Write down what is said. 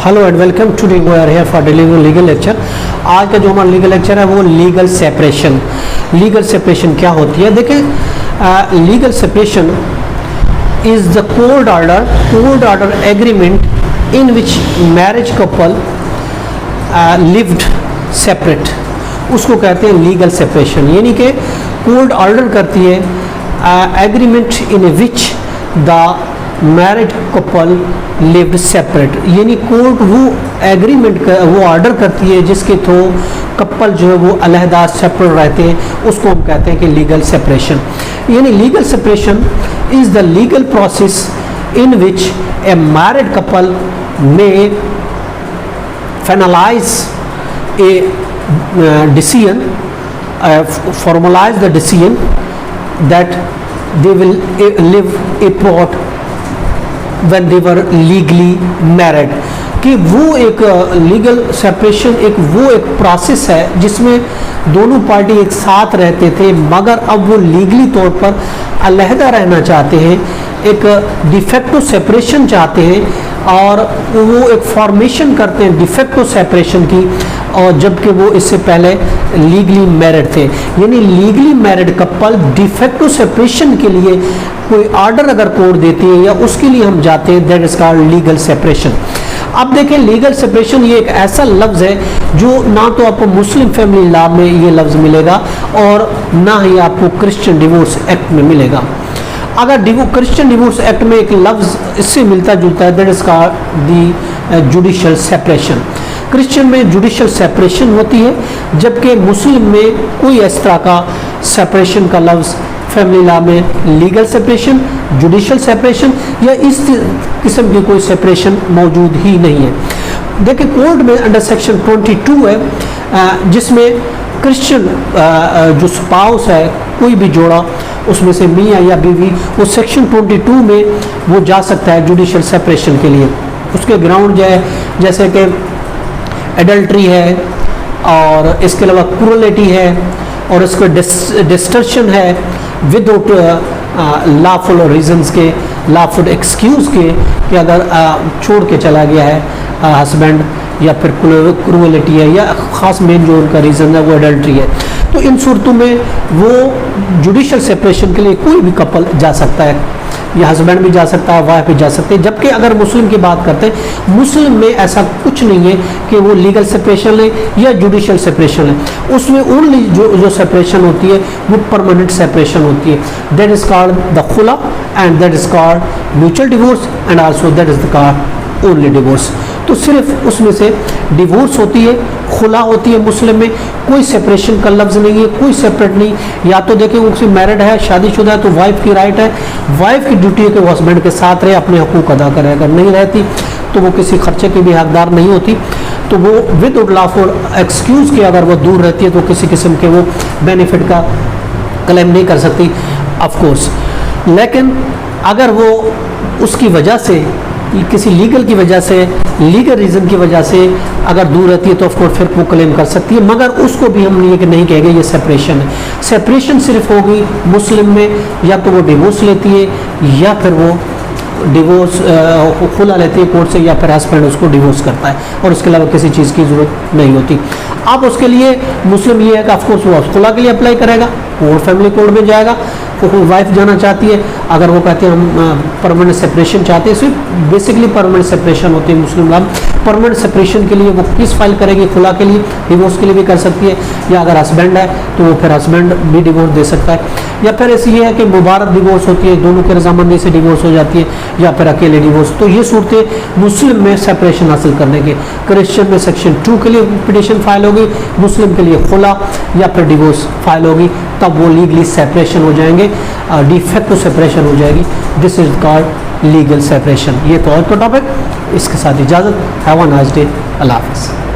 Hello and welcome to we are here for delivering legal lecture. आज का जो हमारा लीगल लेक्चर है वो लीगल सेपरेशन। लीगल सेपरेशन क्या होती है? देखें, legal separation is the court order agreement in which marriage couple lived separate, उसको कहते हैं लीगल सेपरेशन। यानी कि कोर्ट ऑर्डर करती है agreement in which the married couple lived separate, यानी कोर्ट वो एग्रीमेंट वो ऑर्डर करती है जिसके थ्रू कपल जो है वो अलहदा सेपरेट रहते हैं, उसको हम कहते हैं कि लीगल सेपरेशन। यानी legal separation is the legal process in which a married couple may finalise a decision, formalize the decision that they will live apart when they were legally married। कि वो एक लीगल सेपरेशन एक process है जिसमें दोनों party एक साथ रहते थे मगर अब वो लीगली तौर पर अलहदा रहना चाहते हैं, एक डिफेक्टो सेपरेशन चाहते हैं और वो एक फॉर्मेशन करते हैं डिफेक्टो सेपरेशन की, और जबकि वो इससे पहले लीगली मैरिड थे। यानी legally married couple de facto separation के लिए कोई ऑर्डर अगर कोर्ट देती है या उसके लिए हम जाते हैं, that is called legal separation. अब देखें, लीगल सेपरेशन ये एक ऐसा लफ्ज़ है जो ना तो आपको मुस्लिम फैमिली लॉ में ये लफ्ज़ मिलेगा और ना ही आपको क्रिश्चियन डिवोर्स एक्ट में मिलेगा। अगर क्रिश्चियन डिवोर्स एक्ट में एक लफ्ज़ इससे मिलता जुलता है, that is called the judicial separation. Christian में जुडिशियल सेपरेशन होती है जबकि मुस्लिम में कोई इस तरह का सेपरेशन का लफ्ज़ फैमिली लॉ में लीगल सेपरेशन, जुडिशियल सेपरेशन या इस किस्म की कोई सेपरेशन मौजूद ही नहीं है। देखिए, कोर्ट में अंडर सेक्शन 22 है जिसमें क्रिश्चियन जो स्पाउस है, कोई भी जोड़ा उसमें से मियाँ या बीवी, वो सेक्शन 22 में वो जा सकता है जुडिशियल सेपरेशन के लिए। उसके ग्राउंड जो है जैसे कि एडल्ट्री है और इसके अलावा क्रूरलिटी है और इसका डिस्टर्शन है विदाउट लॉफुल रीजंस के, लॉफुल एक्सक्यूज के, कि अगर छोड़ के चला गया है हस्बैंड, या फिर क्रूरलिटी है या ख़ास मेन जो उनका रीज़न है वो एडल्ट्री है। तो इन सूरतों में वो जुडिशियल सेपरेशन के लिए कोई भी कपल जा सकता है, या हस्बैंड भी जा सकता है, वाइफ भी जा सकते हैं। जबकि अगर मुस्लिम की बात करते हैं, मुस्लिम में ऐसा कुछ नहीं है कि वो लीगल सेपरेशन ले या जुडिशियल सेपरेशन ले, उसमें ओनली जो सेपरेशन होती है वो परमानेंट सेपरेशन होती है। दैट इज कॉल्ड द खुला and that is called mutual divorce and also that is the called only divorce. तो सिर्फ उसमें से डिवोर्स होती है, खुला होती है। मुस्लिम में कोई सेपरेशन का लफ्ज़ नहीं है, कोई सेपरेट नहीं। या तो देखिए उससे मैरिड है, शादीशुदा है, तो वाइफ की राइट है, वाइफ की ड्यूटी है कि वो हस्बैंड के साथ रहे, अपने हकूक़ अदा करे। अगर नहीं रहती तो वो किसी खर्चे की भी हकदार नहीं होती, तो वो विद लॉफुल एक्सक्यूज़ के अगर वो दूर रहती है तो किसी किस्म के वो बेनिफिट का क्लेम नहीं कर सकती ऑफकोर्स। लेकिन अगर वो उसकी वजह से किसी लीगल की वजह से, लीगल रीज़न की वजह से अगर दूर रहती है तो ऑफकोर्स फिर वो क्लेम कर सकती है, मगर उसको भी हम नहीं कहेंगे ये सेपरेशन है। सेपरेशन सिर्फ होगी मुस्लिम में, या तो वो डिवोर्स लेती है या फिर वो डिवोर्स खुला लेती है कोर्ट से, या फिर हस्बैंड उसको डिवोर्स करता है और उसके अलावा किसी चीज़ की ज़रूरत नहीं होती। अब उसके लिए मुस्लिम ये है कि ऑफकोर्स वो खुला के लिए अप्लाई करेगा, कोर्ट फैमिली कोर्ट में जाएगा। वो वाइफ जाना चाहती है, अगर वो कहते हैं हम परमानेंट सेपरेशन चाहते हैं, सिर्फ बेसिकली परमानेंट सेपरेशन होती है मुस्लिम लॉ। परमानेंट सेपरेशन के लिए वो केस फाइल करेगी, खुला के लिए, डिवोर्स के लिए भी कर सकती है, या अगर हस्बैंड है तो वो फिर हस्बैंड भी डिवोर्स दे सकता है, या फिर ऐसी ये है कि मुबारक डिवोर्स होती है, दोनों के रजामंदी से डिवोर्स हो जाती है, या फिर अकेले डिवोर्स। तो ये सूरतें मुस्लिम में सेपरेशन हासिल करने के। क्रिश्चियन में सेक्शन 2 के लिए पिटीशन फाइल होगी, मुस्लिम के लिए खुला या फिर डिवोर्स फाइल होगी, तब वो लीगली सेपरेशन हो जाएंगे, डिफेक्टो सेपरेशन हो जाएगी। This is called legal separation. ये तो और का टॉपिक, इसके साथ इजाज़त। Have a nice day. अल्लाह हाफ़िज़।